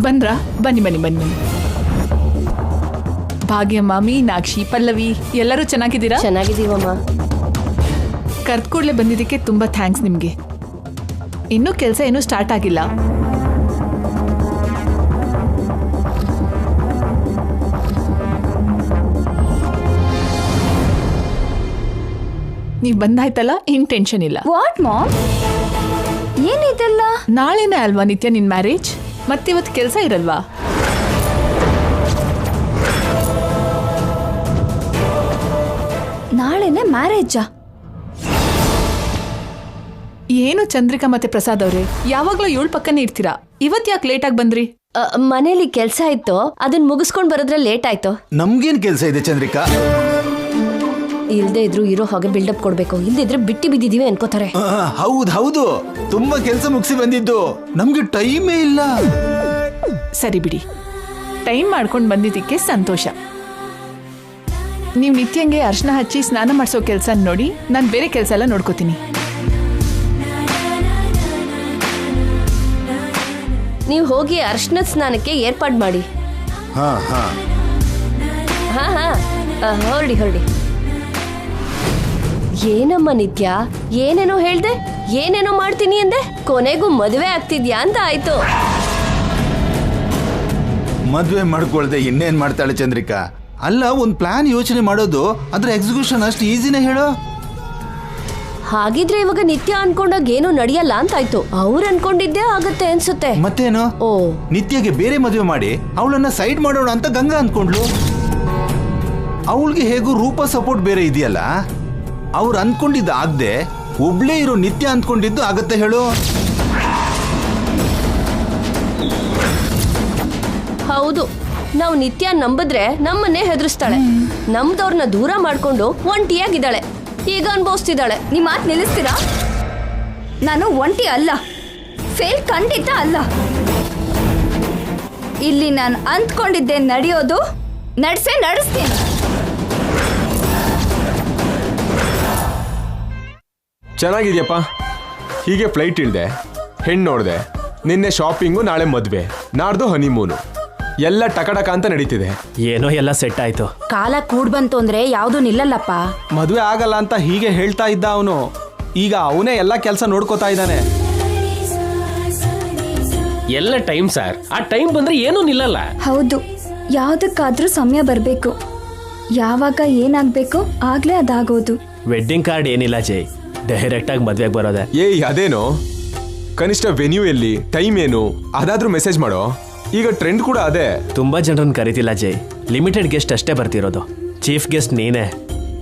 ಬಂದ್ರಾ? ಬನ್ನಿ ಬನ್ನಿ ಬನ್ನಿ ಬನ್ನಿ. ಭಾಗ್ಯಮ್ಮ, ಮೀನಾಕ್ಷಿ, ಪಲ್ಲವಿ ಎಲ್ಲರೂ ಚೆನ್ನಾಗಿದ್ದೀರಾ? ಚೆನ್ನಾಗಿದ್ದೀವಮ್ಮ. ಕರ್ದ ಕೂಡಲೇ ಬಂದಿದ್ದಕ್ಕೆ ತುಂಬಾ ಥ್ಯಾಂಕ್ಸ್ ನಿಮಗೆ. ಇನ್ನೂ ಕೆಲಸ ಏನೂ ಸ್ಟಾರ್ಟ್ ಆಗಿಲ್ಲ. ನೀವು ಬಂದಾಯ್ತಲ್ಲ, ಇನ್ ಟೆನ್ಷನ್ ಇಲ್ಲ. ವಾಟ್ ಮಾಮ್, ಏನಿದೆಲ್ಲ? ನಾಳೆನೇ ಅಲ್ವಾ ನಿತ್ಯ ನಿನ್ ಮ್ಯಾರೇಜ್? ಮತ್ತಿವತ್ತು ಕೆಲಸ ಇರಲ್ವಾ? ನಾಳೆನೆ ಮ್ಯಾರೇಜಾ? ಏನು ಚಂದ್ರಿಕಾ ಮತ್ತೆ ಪ್ರಸಾದ್ ಅವ್ರೆ, ಯಾವಾಗ್ಲೂ ಇವಳ ಪಕ್ಕನೇ ಇರ್ತೀರಾ. ಇವತ್ ಯಾಕೆ ಲೇಟ್ ಆಗಿ ಬಂದ್ರಿ? ಮನೇಲಿ ಕೆಲ್ಸ ಇತ್ತು, ಅದನ್ನ ಮುಗಿಸ್ಕೊಂಡ್ ಬರೋದ್ರೆ ಲೇಟ್ ಆಯ್ತು. ನಮ್ಗೇನ್ ಕೆಲ್ಸ ಇದೆ ಚಂದ್ರಿಕಾ? ಇಲ್ದೇ ಇದ್ರು ಇರೋ ಹಾಗೆ ಬಿಲ್ಡಪ್ ಕೊಡ್ಬೇಕು, ಇಲ್ದಿದ್ರೆ ಬಿಟ್ಟಿ ಬಿದ್ದಿದೀವಿ ಅನ್ಕೋತಾರೆ. ಹೌದು, ತುಂಬಾ ಕೆಲ್ಸ ಮುಗಿಸಿ ಬಂದಿದ್ದು, ನಮ್ಗೆ ಟೈಮೇ ಇಲ್ಲ. ಸರಿ ಬಿಡಿ, ಟೈಮ್ ಮಾಡ್ಕೊಂಡು ಬಂದಿದ್ದಕ್ಕೆ ಸಂತೋಷ. ನೀವು ನಿತ್ಯಂಗೆ ಅರ್ಶನ ಹಚ್ಚಿ ಸ್ನಾನ ಮಾಡಿಸೋ ಕೆಲಸ ನೋಡಿ, ನಾನು ಬೇರೆ ಕೆಲಸ ಎಲ್ಲ ನೋಡ್ಕೋತೀನಿ. ನೀವು ಹೋಗಿ ಅರ್ಶನದ ಸ್ನಾನಕ್ಕೆ ಏರ್ಪಾಡು ಮಾಡಿ. ಹಾ ಹಾ ಹಾ ಹಾ ಹೊರಡಿ ಹೊರಡಿ. ಏನಮ್ಮ ನಿತ್ಯ, ಏನೇನೋ ಹೇಳ್ದೆ, ಏನೇನೋ ಮಾಡ್ತೀನಿ ಅಂದೆ, ಕೊನೆಗೂ ಮದುವೆ ಆಗ್ತಿದ್ಯಾ ಅಂತ ಆಯ್ತು. ಮದ್ವೆ ಮಾಡ್ಕೊಳ್ದೆ ಇನ್ನೇನ್ ಮಾಡ್ತಾಳೆ ಚಂದ್ರಿಕಾ? ಅಲ್ಲ, ಒಂದ್ ಪ್ಲಾನ್ ಯೋಚನೆ ಮಾಡೋದು, ಅದ್ರ ಎಕ್ಸಿಕ್ಯೂಷನ್ ಅಷ್ಟು ಈಸಿನೇ ಹೇಳೋ. ಹಾಗಿದ್ರೆ ಇವಾಗ ನಿತ್ಯ ಅನ್ಕೊಂಡಾಗ ಏನು ನಡೆಯಲ್ಲ ಅಂತಾಯ್ತು. ಅವ್ರು ಅನ್ಕೊಂಡಿದ್ದೆ ಆಗತ್ತೆ ಅನ್ಸುತ್ತೆ. ಮತ್ತೇನು? ಓ, ನಿತ್ಯಗೆ ಬೇರೆ ಮದುವೆ ಮಾಡಿ ಅವಳನ್ನ ಸೈಡ್ ಮಾಡೋಣ ಅಂತ ಗಂಗಾ ಅನ್ಕೊಂಡ್ಲು. ಅವಳಿಗೆ ಹೇಗೂ ರೂಪ ಸಪೋರ್ಟ್ ಬೇರೆ ಇದೆಯಲ್ಲ. ಅವ್ರು ಅನ್ಕೊಂಡಿದ್ದು ಆಗದೆ ಒಬ್ಳೇ ಇರೋ ನಿತ್ಯ ಅನ್ಕೊಂಡಿದ್ದು ಆಗತ್ತೆ ಹೇಳು. ಹೌದು, ನಾವು ನಿತ್ಯ ನಂಬಿದ್ರೆ ನಮ್ಮನ್ನೇ ಹೆದರ್ಸ್ತಾಳೆ. ನಮ್ದವ್ರನ್ನ ದೂರ ಮಾಡ್ಕೊಂಡು ಒಂಟಿಯಾಗಿದ್ದಾಳೆ, ಈಗ ಅನ್ಭವಿಸ್ತಿದ್ದಾಳೆ. ನಿಮ್ಮ ಮಾತು ನಿಲ್ಲಿಸ್ತೀರಾ? ನಾನು ಒಂಟಿ ಅಲ್ಲ, ಫೇಲ್ ಖಂಡಿತ ಅಲ್ಲ. ಇಲ್ಲಿ ನಾನು ಅಂದ್ಕೊಂಡಿದ್ದೆ ನಡೆಯೋದು, ನಡೆಸ್ತೀನಿ. ಚೆನ್ನಾಗಿದ್ಯಪ್ಪ. ಹೀಗೆ ಫ್ಲೈಟ್ ಇಳ್ದೆ, ಹೆಣ್ಣು ನೋಡ್ದೆ, ನಿನ್ನೆ ಶಾಪಿಂಗು, ನಾಳೆ ಮದ್ವೆ, ನಾಡ್ದು ಹನಿಮೂನು, ಎಲ್ಲ ಟಕಟಕ ಅಂತ ನಡೀತಿದೆ. ಏನೋ ಎಲ್ಲ ಸೆಟ್ ಆಯ್ತು. ಕಾಲ ಕೂಡ್ ಬಂತು ಅಂದ್ರೆ ಯಾವ್ದು ನಿಲ್ಲಲ್ಲಪ್ಪ. ಮದುವೆ ಆಗಲ್ಲ ಅಂತ ಹೀಗೆ ಹೇಳ್ತಾ ಇದ್ದ ಅವನು, ಈಗ ಅವನೇ ಎಲ್ಲ ಕೆಲಸ ನೋಡ್ಕೋತಾ ಇದ್ದಾನೆ. ಎಲ್ಲ ಟೈಮ್ ಸರ್, ಆ ಟೈಮ್ ಬಂದ್ರೆ ಏನೂ ನಿಲ್ಲಲ್ಲ. ಹೌದು, ಯಾವ್ದಕ್ಕಾದ್ರೂ ಸಮಯ ಬರಬೇಕು. ಯಾವಾಗ ಏನಾಗ್ಬೇಕು ಆಗ್ಲೇ ಅದಾಗೋದು. ವೆಡ್ಡಿಂಗ್ ಕಾರ್ಡ್ ಏನಿಲ್ಲ ಜೈ, ಡೈರೆಕ್ಟ್ ಆಗಿ ಮದ್ವೆಗೆ ಬರೋದೆ. ಅದೇನೋ ಕನಿಷ್ಠ ವೆನ್ಯೂ ಎಲ್ಲಿ, ಟೈಮ್ ಏನು ಅದಾದ್ರೂ ಮೆಸೇಜ್ ಮಾಡೋ. ಈಗ ಟ್ರೆಂಡ್ ಕೂಡ ಅದೇ. ತುಂಬಾ ಜನರನ್ನ ಕರಿತಿಲ್ಲ ಜೈ, ಲಿಮಿಟೆಡ್ ಗೆಸ್ಟ್ ಅಷ್ಟೇ ಬರ್ತಿರೋದು. ಚೀಫ್ ಗೆಸ್ಟ್ ನೀನೇ,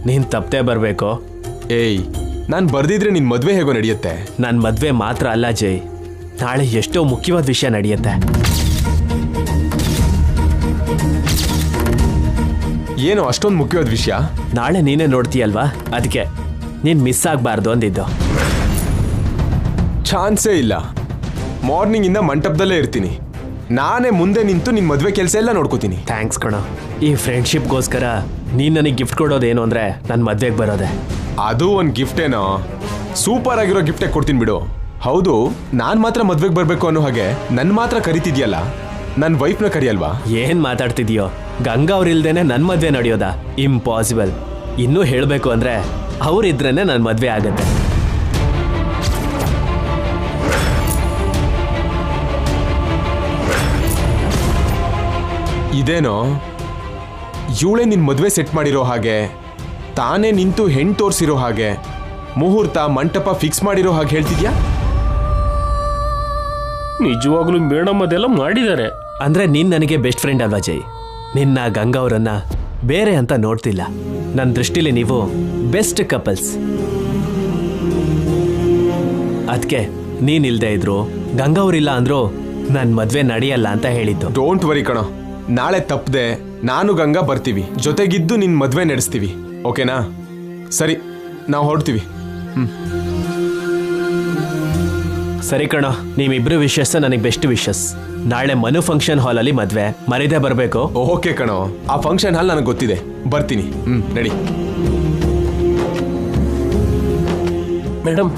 ನೀನ್ ತಪ್ಪದೆ ಬರ್ಬೇಕು. ನಾನ್ ಬರ್ದಿದ್ರೆ ನಿನ್ ಮದ್ವೆ ಹೇಗೋ ನಡೆಯುತ್ತೆ? ನನ್ನ ಮದ್ವೆ ಮಾತ್ರ ಅಲ್ಲ ಜೈ, ನಾಳೆ ಎಷ್ಟೋ ಮುಖ್ಯವಾದ ವಿಷಯ ನಡೆಯುತ್ತೆ. ಏನು ಅಷ್ಟೊಂದು ಮುಖ್ಯವಾದ ವಿಷಯ? ನಾಳೆ ನೀನೇ ನೋಡ್ತೀಯಲ್ವಾ, ಅದಕ್ಕೆ ನೀನ್ ಮಿಸ್ ಆಗ್ಬಾರ್ದು ಅಂದಿದ್ದು. ಚಾನ್ಸೇ ಇಲ್ಲ. ಮಾರ್ನಿಂಗ್ ಇಂದ ಮಂಟಪದಲ್ಲೇ ಇರ್ತೀನಿ. ನಾನೇ ಮುಂದೆ ನಿಂತು ನಿನ್ ಮದ್ವೆ ಕೆಲಸ ಎಲ್ಲ ನೋಡ್ಕೋತೀನಿ. ಥ್ಯಾಂಕ್ಸ್ ಕಣ. ಈ ಫ್ರೆಂಡ್ಶಿಪ್ಗೋಸ್ಕರ ನೀನ್ ನನಗೆ ಗಿಫ್ಟ್ ಕೊಡೋದೇನು ಅಂದ್ರೆ ನನ್ನ ಮದ್ವೆಗೆ ಬರೋದೆ. ಅದು ಒಂದು ಗಿಫ್ಟ್ ಏನೋ, ಸೂಪರ್ ಆಗಿರೋ ಗಿಫ್ಟೇ ಕೊಡ್ತೀನಿ ಬಿಡು. ಹೌದು, ನಾನ್ ಮಾತ್ರ ಮದ್ವೆಗೆ ಬರ್ಬೇಕು ಅನ್ನೋ ಹಾಗೆ ನನ್ ಮಾತ್ರ ಕರಿತಿದ್ಯಲ್ಲ, ನನ್ನ ವೈಫ್ನ ಕರಿಯಲ್ವಾ? ಏನ್ ಮಾತಾಡ್ತಿದ್ಯೋ? ಗಂಗಾ ಅವ್ರಿಲ್ದೇನೆ ನನ್ ಮದ್ವೆ ನಡೆಯೋದಾ? ಇಂಪಾಸಿಬಲ್. ಇನ್ನೂ ಹೇಳ್ಬೇಕು ಅಂದ್ರೆ ಅವ್ರಿದ್ರೇನೆ ನನ್ ಮದ್ವೆ ಆಗತ್ತೆ. ಇದೇನೋ ಇವಳೇ ನಿನ್ ಮದ್ವೆ ಸೆಟ್ ಮಾಡಿರೋ ಹಾಗೆ, ತಾನೇ ನಿಂತು ಹೆಣ್ಣು ತೋರಿಸಿರೋ ಹಾಗೆ, ಮುಹೂರ್ತ ಮಂಟಪ ಫಿಕ್ಸ್ ಮಾಡಿರೋ ಹಾಗೆ ಹೇಳ್ತಿದ್ಯಾ? ನಿಜವಾಗ್ಲೂ ಮೇಡಮ್ ಅದೆಲ್ಲ ಮಾಡಿದ್ದಾರೆ ಅಂದ್ರೆ ನೀನ್ ನನಗೆ ಬೆಸ್ಟ್ ಫ್ರೆಂಡ್ ಅಲ್ವಾ ಜೈ? ನಿನ್ನ ಗಂಗಾ ಅವರನ್ನ ಬೇರೆ ಅಂತ ನೋಡ್ತಿಲ್ಲ. ನನ್ನ ದೃಷ್ಟಿಲಿ ನೀವು ಬೆಸ್ಟ್ ಕಪಲ್ಸ್. ಅದಕ್ಕೆ ನೀನ್ ಇಲ್ದೇ ಇದ್ರು, ಗಂಗಾ ಅವ್ರಿಲ್ಲ ಅಂದ್ರು ನನ್ ಮದ್ವೆ ನಡೆಯಲ್ಲ ಅಂತ ಹೇಳಿದ್ದು. ಡೋಂಟ್ ವರಿ ಕಣೋ, ನಾಳೆ ತಪ್ಪದೆ ನಾನು ಗಂಗಾ ಬರ್ತೀವಿ, ಜೊತೆಗಿದ್ದು ನಿನ್ ಮದ್ವೆ ನಡೆಸ್ತೀವಿ. ಓಕೆನಾ? ಸರಿ, ನಾವು ಹೊರಡ್ತೀವಿ. ಸರಿ ಕಣ, ನೀವಿಬ್ರು ವಿಶಸ್ ನನಗೆ ಬೆಸ್ಟ್ ವಿಶಸ್. ನಾಳೆ ಮನು ಫಂಕ್ಷನ್ ಹಾಲ್ ಅಲ್ಲಿ ಮದ್ವೆ, ಮರಿದೇ ಬರ್ಬೇಕು. ಓಕೆ ಕಣೋ, ಆ ಫಂಕ್ಷನ್ ಹಾಲ್ ನನಗೆ ಗೊತ್ತಿದೆ, ಬರ್ತೀನಿ. ನಡಿ. ಮೇಡಮ್,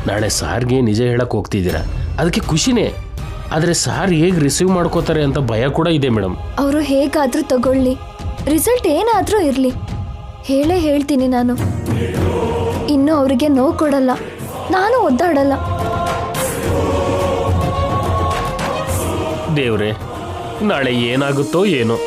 ನಾಳೆ ಸಾರ್ಗೆ ನಿಜ ಹೇಳಕ್ ಹೋಗ್ತಿದ್ದೀರಾ, ಅದಕ್ಕೆ ಖುಷಿನೇ. ಆದರೆ ಸಾರ್ ಹೇಗೆ ರಿಸೀವ್ ಮಾಡ್ಕೋತಾರೆ ಅಂತ ಭಯ ಕೂಡ ಇದೆ ಮೇಡಮ್. ಅವರು ಹೇಗಾದ್ರೂ ತಗೊಳ್ಳಿ, ರಿಸಲ್ಟ್ ಏನಾದ್ರೂ ಇರ್ಲಿ, ಹೇಳೇ ಹೇಳ್ತೀನಿ ನಾನು. ಇನ್ನು ಅವರಿಗೆ ನೋವು ಕೊಡಲ್ಲ, ನಾನು ಒದ್ದಾಡಲ್ಲ. ದೇವ್ರೆ, ನಾಳೆ ಏನಾಗುತ್ತೋ ಏನೋ.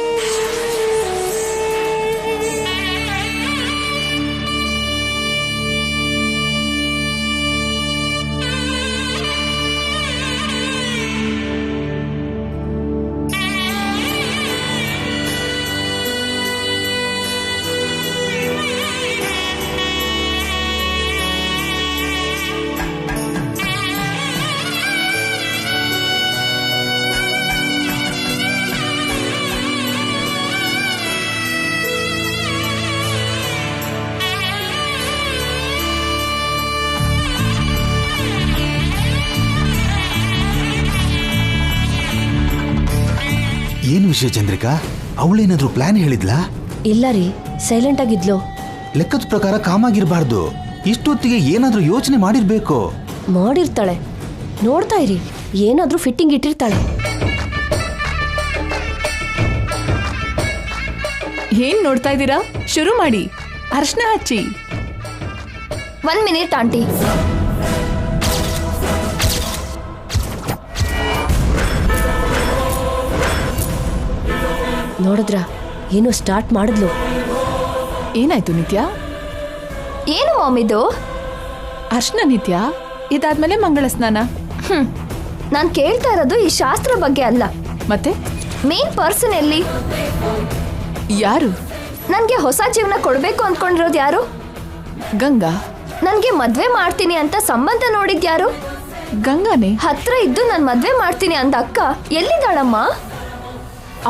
ಏನು ವಿಷಯ ಚಂದ್ರಿಕಾ? ಅವಳೇನಾದ್ರೂ ಪ್ಲಾನ್ ಹೇಳಿದ್ಲಾ? ಇಲ್ಲ ರೀ, ಸೈಲೆಂಟ್ ಆಗಿದ್ಲು. ಲೆಕ್ಕದ ಪ್ರಕಾರ ಕಾಮಾಗಿರ್ಬಾರ್ದು. ಇಷ್ಟೊತ್ತಿಗೆ ಏನಾದ್ರೂ ಯೋಚನೆ ಮಾಡಿರ್ಬೇಕು. ಮಾಡಿರ್ತಾಳೆ, ನೋಡ್ತಾ ಇರಿ, ಏನಾದ್ರೂ ಫಿಟ್ಟಿಂಗ್ ಇಟ್ಟಿರ್ತಾಳೆ. ಏನ್ ನೋಡ್ತಾ ಇದ್ದೀರಾ? ಶುರು ಮಾಡಿ, ಅರ್ಶನ ಹಚ್ಚಿ. 1 ಮಿನಿಟ್ ಆಂಟಿ. ನೋಡಿದ್ರ, ಏನೋ ಸ್ಟಾರ್ಟ್ ಮಾಡಿದ್ಲು. ಏನಾಯ್ತು ನಿತ್ಯ? ಏನು ಮಾಮ್ ಇದು? ಅರ್ಶನ ನಿತ್ಯ, ಇದಾದ್ಮೇಲೆ ಮಂಗಳ ಸ್ನಾನ. ನಾನು ಕೇಳ್ತಾ ಇರೋದು ಈ ಶಾಸ್ತ್ರ ಬಗ್ಗೆ ಅಲ್ಲ. ಮತ್ತೆ ಮೇನ್ ಪರ್ಸನ್ ಎಲ್ಲಿ? ಯಾರು? ನನಗೆ ಹೊಸ ಜೀವನ ಕೊಡಬೇಕು ಅಂದ್ಕೊಂಡಿರೋದು ಯಾರು? ಗಂಗಾ. ನನಗೆ ಮದ್ವೆ ಮಾಡ್ತೀನಿ ಅಂತ ಸಂಬಂಧ ನೋಡಿದ್ಯಾರು? ಗಂಗಾನೇ. ಹತ್ರ ಇದ್ದು ನಾನು ಮದ್ವೆ ಮಾಡ್ತೀನಿ ಅಂದ ಅಕ್ಕ ಎಲ್ಲಿದ್ದಾಳಮ್ಮ?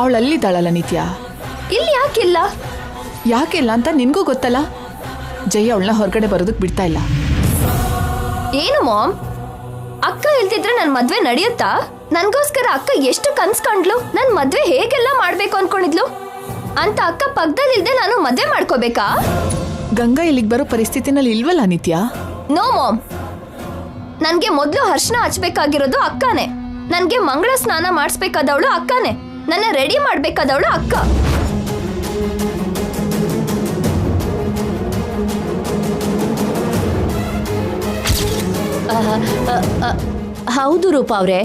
ಅವಳಲ್ಲಿದ್ದಾಳಲ್ಲ ನಿತ್ಯ. ಇಲ್ಲಿ ಯಾಕಿಲ್ಲ? ಯಾಕೆಲ್ಲ ಅಂತ ನಿನ್ಗೂ ಗೊತ್ತಲ್ಲ. ಜಯ ಅವಳನ್ನ ಹೊರಗಡೆ ಬರೋದಕ್ಕೆ ಬಿಡ್ತಾ ಇಲ್ಲ. ಏನು ಮಾಮ್, ಅಕ್ಕ ಇಲ್ದಿದ್ರೆ ನನ್ನ ಮದ್ವೆ ನಡೆಯುತ್ತಾ? ನನ್ಗೋಸ್ಕರ ಅಕ್ಕ ಎಷ್ಟು ಕನ್ಸ್ ಕಂಡ್ಲು, ನನ್ ಮದ್ವೆ ಹೇಗೆಲ್ಲ ಮಾಡ್ಬೇಕು ಅನ್ಕೊಂಡಿದ್ಲು ಅಂತ ಅಕ್ಕ ಪಕ್ಕದಲ್ಲಿ ಇಲ್ದೆ ನಾನು ಮದ್ವೆ ಮಾಡ್ಕೋಬೇಕಾ? ಗಂಗಾ ಇಲ್ಲಿಗೆ ಬರೋ ಪರಿಸ್ಥಿತಿನಲ್ಲಿ ಇಲ್ವಲ್ಲ ನಿತ್ಯ. ನೋ ಮಾಮ್, ನನ್ಗೆ ಮೊದ್ಲು ಅರ್ಶನ ಹಚ್ಬೇಕಾಗಿರೋದು ಅಕ್ಕನೇ. ನನ್ಗೆ ಮಂಗಳ ಸ್ನಾನ ಮಾಡಿಸ್ಬೇಕಾದವಳು ಅಕ್ಕನೇ. ನನ್ನ ರೆಡಿ ಮಾಡ್ಬೇಕಾದವಳು ಅಕ್ಕ. ಹೌದು ರೂಪಾ ಅವ್ರೆ,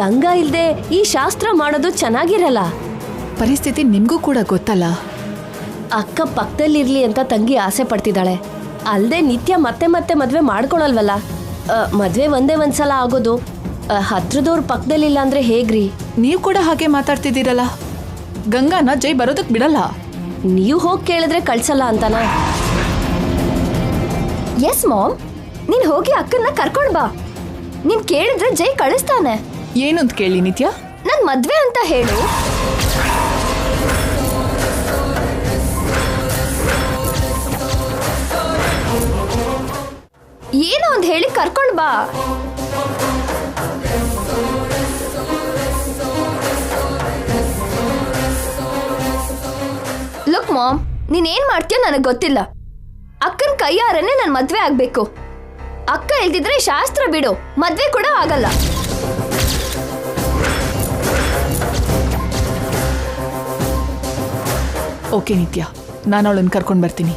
ಗಂಗಾ ಇಲ್ದೆ ಈ ಶಾಸ್ತ್ರ ಮಾಡೋದು ಚೆನ್ನಾಗಿರಲ್ಲ. ಪರಿಸ್ಥಿತಿ ನಿಮ್ಗೂ ಕೂಡ ಗೊತ್ತಲ್ಲ. ಅಕ್ಕ ಪಕ್ಕದಲ್ಲಿರ್ಲಿ ಅಂತ ತಂಗಿ ಆಸೆ ಪಡ್ತಿದ್ದಾಳೆ. ಅಲ್ದೆ ನಿತ್ಯ ಮತ್ತೆ ಮತ್ತೆ ಮದ್ವೆ ಮಾಡ್ಕೊಳಲ್ವಲ್ಲ. ಮದ್ವೆ ಒಂದ್ಸಲ ಆಗೋದು. ಹತ್ರದವ್ರ ಪಕ್ಕದಲ್ಲಿಲ್ಲ ಅಂದ್ರೆ ಹೇಗ್ರಿ? ನೀವು ಕೂಡ ಹಾಗೆ ಮಾತಾಡ್ತಿದ್ದೀರಲ್ಲ. ಗಂಗಾನ ಜೈ ಬರೋದಕ್ ಬಿಡಲ್ಲ. ನೀವು ಹೋಗಿ ಕೇಳಿದ್ರೆ ಕಳ್ಸಲ್ಲ ಅಂತನಾ? ಎಸ್ ಮಾಮ್, ನೀನ್ ಹೋಗಿ ಅಕ್ಕನ್ನ ಕರ್ಕೊಂಡ್ ಬಾ. ನೀನ್ ಕೇಳಿದ್ರೆ ಜೈ ಕಳಿಸ್ತಾನೆ. ಏನು ಅಂತ ಕೇಳಿ ನಿತ್ಯ? ನನ್ ಮದ್ವೆ ಅಂತ ಹೇಳು. ಏನು ಅಂತ ಹೇಳಿ ಕರ್ಕೊಂಡ್ ಬಾ. ಲುಕ್ ಮಾಮ್, ನೀನೇನ್ ಮಾಡ್ತೀಯೋ ನನಗೆ ಗೊತ್ತಿಲ್ಲ. ಅಕ್ಕನ ಕೈಯಾರನೆ ನನ್ ಮದ್ವೆ ಆಗ್ಬೇಕು. ಅಕ್ಕ ಇಲ್ದಿದ್ರೆ ಶಾಸ್ತ್ರ ಬಿಡು, ಮದ್ವೆ ಕೂಡ ಆಗಲ್ಲ. ಓಕೆ ನಿತ್ಯ, ನಾನು ಅವಳನ್ನ ಕರ್ಕೊಂಡು ಬರ್ತೀನಿ.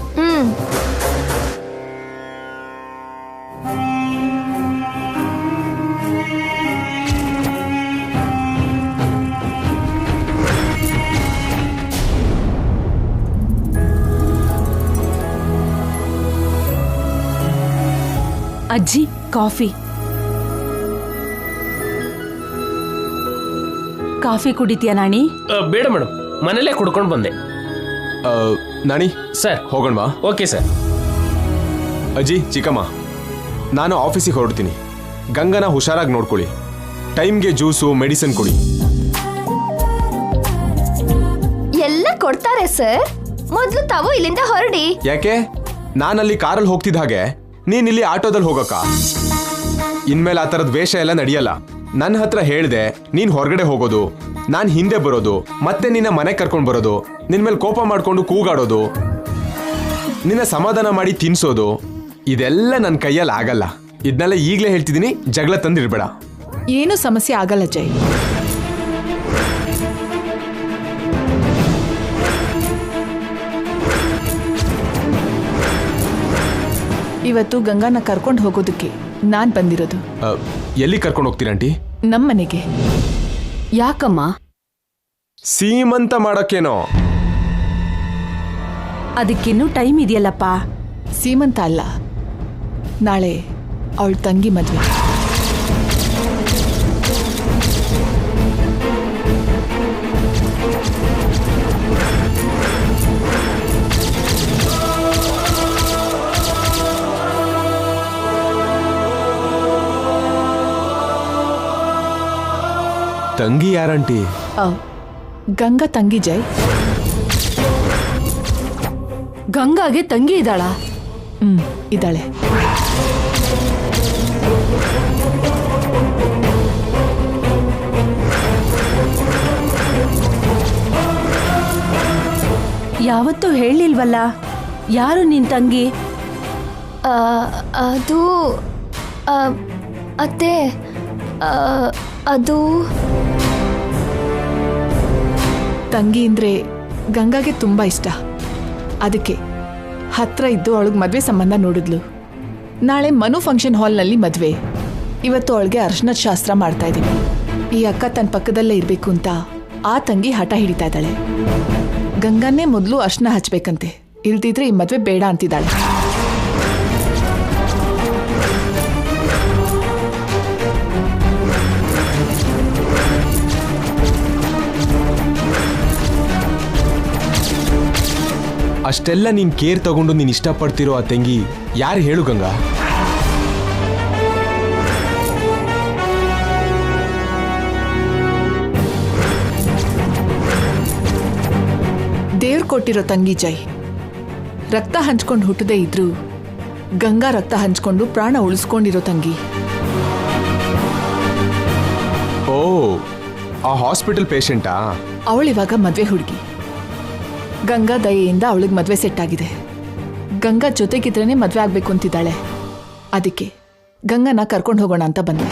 ಅಜ್ಜಿ, ಕಾಫಿ ಕುಡಿತೀಯ ನಾಣಿ? ಬೇಡ ಮೇಡಮ್, ಮನೇಲೇ ಕುಡ್ಕೊಂಡು ಬಂದೆ. ನಾಣಿ ಸರ್ ಹೋಗೋಣವಾ? Okay sir. ಅಜ್ಜಿ, ಚಿಕ್ಕಮ್ಮ, ನಾನು ಆಫೀಸಿಗೆ ಹೊರಡ್ತೀನಿ. ಗಂಗನ ಹುಷಾರಾಗಿ ನೋಡ್ಕೊಳ್ಳಿ. ಟೈಮ್ಗೆ ಜ್ಯೂಸು ಮೆಡಿಸಿನ್ ಕೊಡಿ. ಎಲ್ಲ ಕೊಡ್ತಾರೆ ಸರ್. ಮೊದ್ಲು ತಾವು ಇಲ್ಲಿಂದ ಹೊರಡಿ. ಯಾಕೆ? ನಾನಲ್ಲಿ ಕಾರಲ್ಲಿ ಹೋಗ್ತಿದ್ದ ಹಾಗೆ ನೀನ್ ಇಲ್ಲಿ ಆಟೋದಲ್ಲಿ ಹೋಗಕ್ಕ? ಇನ್ಮೇಲೆ ಆ ಥರದ ವೇಷ ಎಲ್ಲ ನಡೆಯಲ್ಲ. ನನ್ನ ಹತ್ರ ಹೇಳ್ದೆ ನೀನ್ ಹೊರಗಡೆ ಹೋಗೋದು, ನಾನ್ ಹಿಂದೆ ಬರೋದು, ಮತ್ತೆ ನಿನ್ನ ಮನೆ ಕರ್ಕೊಂಡು ಬರೋದು, ನಿನ್ ಮೇಲೆ ಕೋಪ ಮಾಡ್ಕೊಂಡು ಕೂಗಾಡೋದು, ನಿನ್ನ ಸಮಾಧಾನ ಮಾಡಿ ತಿನ್ಸೋದು, ಇದೆಲ್ಲ ನನ್ನ ಕೈಯಲ್ಲಿ ಆಗಲ್ಲ. ಇದನ್ನೆಲ್ಲ ಈಗಲೇ ಹೇಳ್ತಿದ್ದೀನಿ, ಜಗಳ ತಂದಿರ್ಬೇಡ. ಏನೂ ಸಮಸ್ಯೆ ಆಗಲ್ಲ ಜೈ. ಇವತ್ತು ಗಂಗಾನ ಕರ್ಕೊಂಡು ಹೋಗೋದಕ್ಕೆ ನಾನ್ ಬಂದಿರೋದು. ಎಲ್ಲಿ ಕರ್ಕೊಂಡು ಹೋಗ್ತೀರಾ ಆಂಟಿ? ನಮ್ಮನೆಗೆ. ಯಾಕಮ್ಮ? ಸೀಮಂತ ಮಾಡಕ್ಕೇನೋ. ಅದಕ್ಕಿನ್ನೂ ಟೈಮ್ ಇದೆಯಲ್ಲಪ್ಪ. ಸೀಮಂತ ಅಲ್ಲ, ನಾಳೆ ಅವಳ ತಂಗಿ ಮದುವೆ. ತಂಗಿ ಯಾರಂಟಿ? ಗಂಗಾ ತಂಗಿ ಜೈ. ಗಂಗಾಗೆ ತಂಗಿ ಇದ್ದಾಳ? ಇದ್ದಾಳೆ. ಯಾವತ್ತೂ ಹೇಳಿಲ್ವಲ್ಲ. ಯಾರು ನಿನ್ ತಂಗಿ? ಅದು ಅತ್ತೆ, ಅದು ತಂಗಿ ಅಂದ್ರೆ ಗಂಗಾಗೆ ತುಂಬಾ ಇಷ್ಟ. ಅದಕ್ಕೆ ಹತ್ರ ಇದ್ದು ಅವಳಿಗೆ ಮದುವೆ ಸಂಬಂಧ ನೋಡಿದ್ಲು. ನಾಳೆ ಮನು ಫಂಕ್ಷನ್ ಹಾಲ್ನಲ್ಲಿ ಮದುವೆ. ಇವತ್ತು ಅವಳಿಗೆ ಅರ್ಶನದ ಶಾಸ್ತ್ರ ಮಾಡ್ತಾ ಇದ್ದೀವಿ. ಈ ಅಕ್ಕ ತನ್ನ ಪಕ್ಕದಲ್ಲೇ ಇರಬೇಕು ಅಂತ ಆ ತಂಗಿ ಹಠ ಹಿಡಿತಾ ಇದ್ದಾಳೆ. ಗಂಗಾನೇ ಮೊದಲು ಅರ್ಶನ ಹಚ್ಬೇಕಂತೆ, ಇಲ್ದಿದ್ರೆ ಈ ಮದುವೆ ಬೇಡ ಅಂತಿದ್ದಾಳೆ. ಅಷ್ಟೆಲ್ಲ ನೀನ್ ಕೇರ್ ತಗೊಂಡು ನೀನ್ ಇಷ್ಟಪಡ್ತಿರೋ ಆ ತಂಗಿ ಯಾರು ಹೇಳು ಗಂಗಾ? ದೇವ್ರು ಕೊಟ್ಟಿರೋ ತಂಗಿ ಜೈ. ರಕ್ತ ಹಂಚ್ಕೊಂಡು ಹುಟ್ಟದೇ ಇದ್ರು ಗಂಗಾ ರಕ್ತ ಹಂಚ್ಕೊಂಡು ಪ್ರಾಣ ಉಳಿಸ್ಕೊಂಡಿರೋ ತಂಗಿ. ಓ, ಆ ಹಾಸ್ಪಿಟಲ್ ಪೇಷಂಟಾ? ಅವಳಿವಾಗ ಮದ್ವೆ ಹುಡುಗಿ. ಗಂಗಾ ದಯೆಯಿಂದ ಅವಳಿಗೆ ಮದ್ವೆ ಸೆಟ್ ಆಗಿದೆ. ಗಂಗಾ ಜೊತೆಗಿದ್ರೇನೆ ಮದ್ವೆ ಆಗ್ಬೇಕು ಅಂತಿದ್ದಾಳೆ. ಅದಕ್ಕೆ ಗಂಗಾನ ಕರ್ಕೊಂಡು ಹೋಗೋಣ ಅಂತ ಬಂದೆ.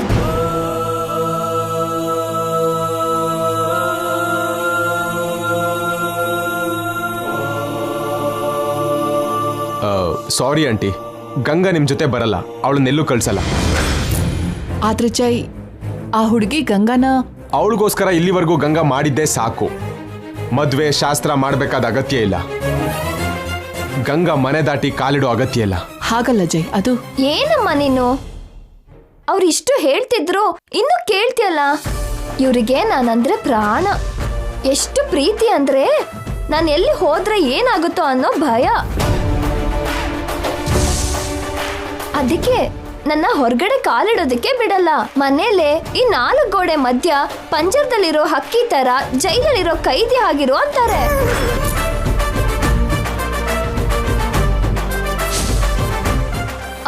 ಸಾರಿ ಆಂಟಿ, ಗಂಗಾ ನಿಮ್ ಜೊತೆ ಬರಲ್ಲ. ಅವಳನ್ನೆಲ್ಲೂ ಕಳ್ಸಲ್ಲ. ಆದ್ರೆ ಜೈ, ಆ ಹುಡುಗಿ ಗಂಗಾನ ಅವಳಿಗೋಸ್ಕರ ಇಲ್ಲಿವರೆಗೂ ಗಂಗಾ ಮಾಡಿದ್ದೇ ಸಾಕು. ಮದ್ವೆ ಶಾಸ್ತ್ರ ಮಾಡಬೇಕಾದ ಅಗತ್ಯ ಇಲ್ಲ. ಗಂಗಾ ಮನೆ ದಾಟಿ ಕಾಲಿಡೋ ಅಗತ್ಯ ಇಲ್ಲ. ಹಾಗಲ್ಲ ಜೈ, ಅದು ಏನಮ್ಮ ನೀನು? ಅವ್ರಿಷ್ಟು ಹೇಳ್ತಿದ್ರು ಇನ್ನು ಕೇಳ್ತಿಯಲ್ಲ. ಇವರಿಗೆ ನಾನಂದ್ರೆ ಪ್ರಾಣ. ಎಷ್ಟು ಪ್ರೀತಿ ಅಂದ್ರೆ ನಾನು ಎಲ್ಲಿ ಹೋದ್ರೆ ಏನಾಗುತ್ತೋ ಅನ್ನೋ ಭಯ. ಅದಕ್ಕೆ ನನ್ನ ಹೊರಗಡೆ ಕಾಲಿಡೋದಕ್ಕೆ ಬಿಡಲ್ಲ. ಮನೇಲೆ ಈ 4 ಗೋಡೆ ಮಧ್ಯ ಪಂಜರದಲ್ಲಿರೋ ಹಕ್ಕಿ ತರ ಜೈಲಲ್ಲಿರೋ ಕೈದಿ ಆಗಿರೋ ಅಂತಾರೆ.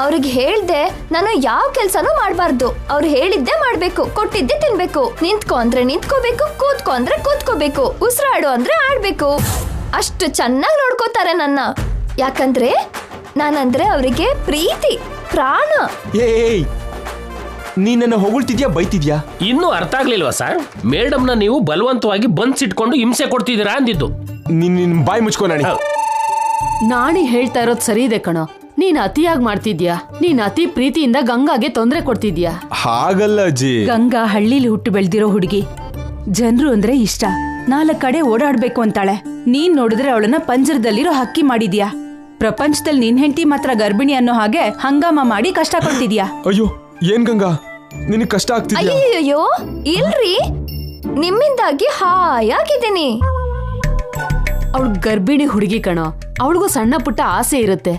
ಅವ್ರಿಗೆ ಹೇಳ್ದೆ ನಾನು ಯಾವ ಕೆಲ್ಸನೂ ಮಾಡ್ಬಾರ್ದು. ಅವ್ರು ಹೇಳಿದ್ದೆ ಮಾಡ್ಬೇಕು, ಕೊಟ್ಟಿದ್ದೆ ತಿನ್ಬೇಕು. ನಿಂತ್ಕೊ ಅಂದ್ರೆ ನಿಂತ್ಕೋಬೇಕು, ಕೂತ್ಕೊ ಅಂದ್ರೆ ಕೂತ್ಕೋಬೇಕು, ಉಸಿರಾಡು ಅಂದ್ರೆ ಆಡ್ಬೇಕು. ಅಷ್ಟು ಚೆನ್ನಾಗಿ ನೋಡ್ಕೋತಾರೆ ನನ್ನ. ಯಾಕಂದ್ರೆ ನಾನಂದ್ರೆ ಅವರಿಗೆ ಪ್ರೀತಿ, ಪ್ರಾಣ. ಏಯ್, ನೀನನ್ನ ಹೊಗಳ್ತಿದ್ಯಾ ಬೈತಿದ್ಯಾ? ಇನ್ನೂ ಅರ್ಥ ಆಗ್ಲಿಲ್ವಾ ಸರ್? ಮೇಡಮ್ನ ನೀವು ಬಲವಂತವಾಗಿ ಬಂದ್ಸಿಟ್ಕೊಂಡು ಹಿಂಸೆ ಕೊಡ್ತಿದ್ದೀರಾ ಅಂದಿದ್ದು. ನಿನ್ ಬಾಯಿ ಮುಚ್ಕೋ ನಾಣಿ. ನಾಣಿ ಹೇಳ್ತಾ ಇರೋದು ಸರಿ ಇದೆ ಕಣೋ. ನೀನ್ ಅತಿಯಾಗಿ ಮಾಡ್ತಿದ್ಯಾ. ನೀನ್ ಅತಿ ಪ್ರೀತಿಯಿಂದ ಗಂಗಾಗೆ ತೊಂದರೆ ಕೊಡ್ತಿದ್ಯಾ. ಹಾಗಲ್ಲ ಅಜ್ಜಿ. ಗಂಗಾ ಹಳ್ಳಿಲಿ ಹುಟ್ಟು ಬೆಳೆದಿರೋ ಹುಡುಗಿ. ಜನರು ಅಂದ್ರೆ ಇಷ್ಟ, 4 ಕಡೆ ಓಡಾಡ್ಬೇಕು ಅಂತಾಳೆ. ನೀನ್ ನೋಡಿದ್ರೆ ಅವಳನ್ನ ಪಂಜರದಲ್ಲಿರೋ ಹಕ್ಕಿ ಮಾಡಿದ್ಯಾ. ಪ್ರಪಂಚದಲ್ಲಿ ನಿನ್ ಹೆಂಡತಿ ಮಾತ್ರ ಗರ್ಭಿಣಿ ಅನ್ನೋ ಹಾಗೆ ಹಂಗಾಮ ಮಾಡಿ ಕಷ್ಟ ಕೊಡ್ತಿದ್ಯಾ. ಅಯ್ಯೋ, ಏನ್ ಗಂಗಾ ನಿನಗೆ ಕಷ್ಟ ಆಗ್ತಿದ್ಯಾ? ಅಯ್ಯೋ ಇಲ್ರಿ, ನಿಮ್ಮಿಂದಾಗಿ ಹಾಯಾಗಿದ್ದೀನಿ. ಅವಳು ಗರ್ಭಿಣಿ ಹುಡುಗಿ ಕಣೋ. ಅವಳಿಗೂ ಸಣ್ಣ ಪುಟ್ಟ ಆಸೆ ಇರುತ್ತೆ.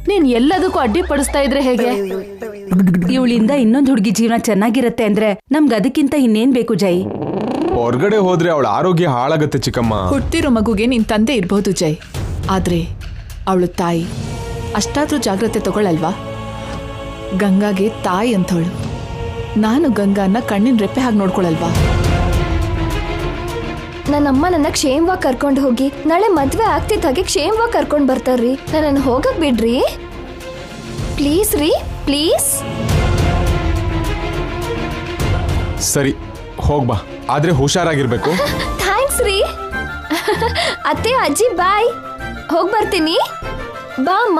ನೀನ್ ಎಲ್ಲದಕ್ಕೂ ಅಡ್ಡಿಪಡಿಸ್ತಾ ಇದ್ರೆ ಹೇಗೆ? ಇವಳಿಂದ ಇನ್ನೊಂದು ಹುಡುಗಿ ಜೀವನ ಚೆನ್ನಾಗಿರತ್ತೆ ಅಂದ್ರೆ ನಮ್ಗೆ ಅದಕ್ಕಿಂತ ಇನ್ನೇನ್ ಬೇಕು ಜೈ? ಹೊರಗಡೆ ಹೋದ್ರೆ ಅವಳ ಆರೋಗ್ಯ ಹಾಳಾಗತ್ತೆ ಚಿಕ್ಕಮ್ಮ. ಹುಟ್ಟಿರೋ ಮಗುಗೆ ನಿನ್ ತಂದೆ ಇರ್ಬಹುದು ಜೈ, ಆದ್ರೆ ಅವಳು ತಾಯಿ. ಅಷ್ಟಾದ್ರೂ ಜಾಗ್ರತೆ ತಗೊಳ್ಳಲ್ವಾ? ಗಂಗಾಗೆ ತಾಯಿ ಅಂತವಳು. ನಾನು ಗಂಗಾನ ಕಣ್ಣಿನ ರೆಪ್ಪೆ ಹಾಗೆ ನೋಡ್ಕೊಳಲ್ವಾ? ನನ್ನಮ್ಮ ನನ್ನ ಕ್ಷೇಮವಾಗಿ ಕರ್ಕೊಂಡು ಹೋಗಿ ನಾಳೆ ಮದ್ವೆ ಆಗ್ತಿದ್ದ ಹಾಗೆ ಕ್ಷೇಮವಾಗಿ ಕರ್ಕೊಂಡು ಬರ್ತಾರ್ರಿ. ನನ್ನನ್ನು ಹೋಗಕ್ ಬಿಡ್ರಿ ಪ್ಲೀಸ್ ರೀ, ಪ್ಲೀಸ್. ಸರಿ ಹೋಗ್ಬಾ, ಆದ್ರೆ ಹುಷಾರಾಗಿರ್ಬೇಕು. ಥ್ಯಾಂಕ್ಸ್ ರೀ. ಅತ್ತೆ ಅಜ್ಜಿ ಬಾಯ್, ಹೋಗ್ ಬರ್ತೀನಿ. ಬಾ ಅಮ್ಮ.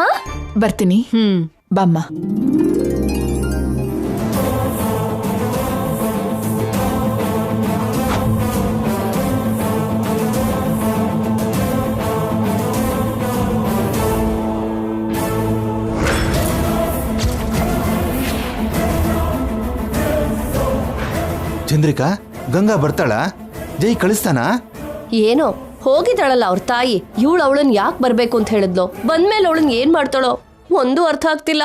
ಬರ್ತೀನಿ. ಬಾಮ್ಮ. ಚಂದ್ರಿಕಾ, ಗಂಗಾ ಬರ್ತಾಳ? ಜೈ ಕಳಿಸ್ತಾನ? ಏನೋ ಹೋಗಿದ್ದಾಳಲ್ಲ ಅವ್ರ ತಾಯಿ, ಇವಳು ಅವಳನ್ನ ಯಾಕೆ ಬರ್ಬೇಕು ಅಂತ ಹೇಳಿದ್ಲು. ಬಂದ್ಮೇಲೆ ಅವಳನ್ನ ಏನ್ ಮಾಡ್ತಾಳೋ ಒಂದು ಅರ್ಥ ಆಗ್ತಿಲ್ಲ.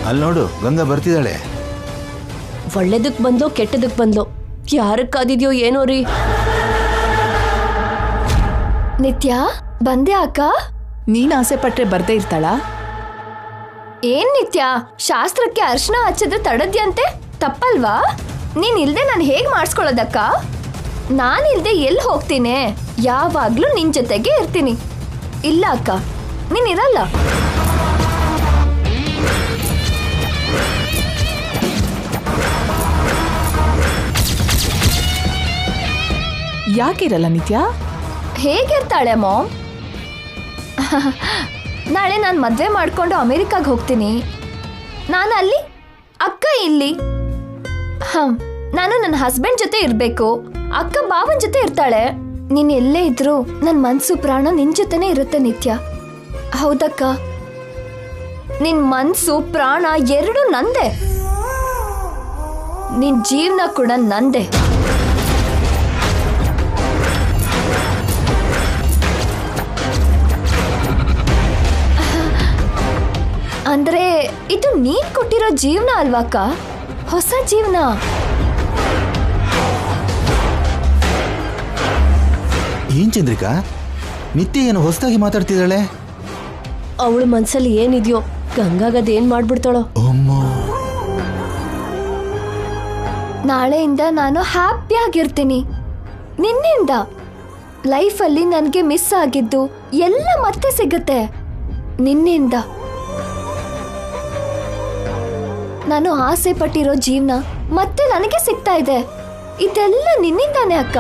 ಅಲ್ಲಿ ನೋಡು, ಗಂಗಾ ಬರ್ತಿದ್ದಾಳೆ. ಒಳ್ಳೇದಕ್ ಬಂದ್ಲು ಕೆಟ್ಟದಕ್ ಬಂದ್ಲು, ಯಾರಕ್ ಕಾದಿದ್ಯೋ ಏನೋ ರೀ. ನಿತ್ಯ ಬಂದೆ ಅಕ್ಕ? ನೀನ್ ಆಸೆ ಪಟ್ರೆ ಬರ್ದೇ ಇರ್ತಾಳ? ಏನ್ ನಿತ್ಯ, ಶಾಸ್ತ್ರಕ್ಕೆ ಅರ್ಶನ ಹಚ್ಚಿದ್ರೆ ತಡದ್ಯಂತೆ, ತಪ್ಪಲ್ವಾ? ನೀನ್ ಇಲ್ದೆ ನಾನು ಹೇಗ್ ಮಾಡಿಸ್ಕೊಳ್ಳೋದಕ್ಕ? ನಾನಿಲ್ದೆ ಎಲ್ಲಿ ಹೋಗ್ತೀನಿ? ಯಾವಾಗ್ಲೂ ನಿನ್ ಜೊತೆಗೆ ಇರ್ತೀನಿ. ಇಲ್ಲ ಅಕ್ಕ, ನೀನ್ ಇರಲ್ಲ. ಯಾಕಿರಲ್ಲ ನಿತ್ಯ? ಹೇಗಿರ್ತಾಳೆ ಮಾಮ್? ನಾಳೆ ನಾನು ಮದುವೆ ಮಾಡ್ಕೊಂಡು ಅಮೆರಿಕಾಗೆ ಹೋಗ್ತೀನಿ. ನಾನು ಅಲ್ಲಿ, ಅಕ್ಕ ಇಲ್ಲಿ. ನಾನು ನನ್ನ ಹಸ್ಬೆಂಡ್ ಜೊತೆ ಇರಬೇಕು, ಅಕ್ಕ ಬಾವನ್ ಜೊತೆ ಇರ್ತಾಳೆ. ನೀನ್ ಎಲ್ಲೇ ಇದ್ರು ನನ್ನ ಮನ್ಸು ಪ್ರಾಣ ನಿನ್ ಜೊತೆನೇ ಇರುತ್ತೆ ನಿತ್ಯ. ಹೌದಕ್ಕ, ನಿನ್ ಮನ್ಸು ಪ್ರಾಣ ಎರಡೂ ನಂದೆ, ನಿನ್ ಜೀವನ ಕೂಡ ನಂದೆ. ಅಂದ್ರೆ ಇದು ನೀನ್ ಕೊಟ್ಟಿರೋ ಜೀವನ ಅಲ್ವಾಕ್ಕ, ಹೊಸ ಜೀವನ. ಏನ್ ಚಂದ್ರಿಕಾ, ನಿತ್ಯ ಏನು ಹೊಸದಾಗಿ ಮಾತಾಡ್ತಿದ್ದಾಳೆ? ಅವಳ ಮನ್ಸಲ್ಲಿ ಏನಿದ್ಯೋ ಗಂಗಾಗದೇನ್ ಮಾಡ್ಬಿಡ್ತಾಳೋ. ನಾಳೆಯಿಂದ ನಾನು ಹ್ಯಾಪಿಯಾಗಿರ್ತೀನಿ. ನಿನ್ನಿಂದ ಲೈಫಲ್ಲಿ ನನಗೆ ಮಿಸ್ ಆಗಿದ್ದು ಎಲ್ಲ ಮತ್ತೆ ಸಿಗುತ್ತೆ. ನಿನ್ನಿಂದ ನಾನು ಆಸೆ ಪಟ್ಟಿರೋ ಜೀವನ ಮತ್ತೆ ನನಗೆ ಸಿಗ್ತಾ ಇದೆ. ಇದೆಲ್ಲ ನಿನ್ನಿಂದಾನೆ ಅಕ್ಕ.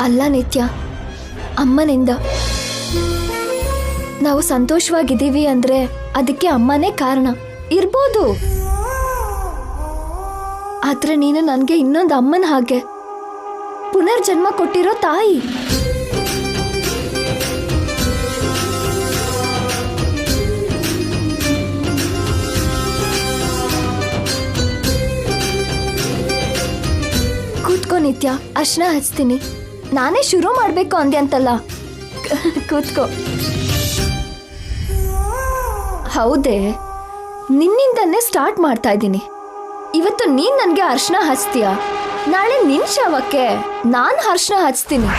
ಅಲ್ಲ ನಿತ್ಯ, ಅಮ್ಮನಿಂದ. ನಾವು ಸಂತೋಷವಾಗಿದ್ದೀವಿ ಅಂದ್ರೆ ಅದಕ್ಕೆ ಅಮ್ಮನೇ ಕಾರಣ ಇರ್ಬೋದು. ಆದ್ರೆ ನೀನು ನನಗೆ ಇನ್ನೊಂದು ಅಮ್ಮನ ಹಾಗೆ, ಪುನರ್ಜನ್ಮ ಕೊಟ್ಟಿರೋ ತಾಯಿ. ಕೂತ್ಕೋ ನಿತ್ಯ, ಅರ್ಶನ ಹಚ್ತೀನಿ. ನಾನೇ ಶುರು ಮಾಡ್ಬೇಕು ಅಂದೆ ಅಂತಲ್ಲ, ಕೂತ್ಕೋ. ಹೌದೇ, ನಿನ್ನಿಂದನೇ ಸ್ಟಾರ್ಟ್ ಮಾಡ್ತಾ ಇದ್ದೀನಿ. ಇವತ್ತು ನೀನ್ ನನಗೆ ಅರ್ಶನ ಹಚ್ತೀಯ, ನಾಳೆ ನಿನ್ ಶವಕ್ಕೆ ನಾನು ಅರ್ಶನ ಹಚ್ತೀನಿ.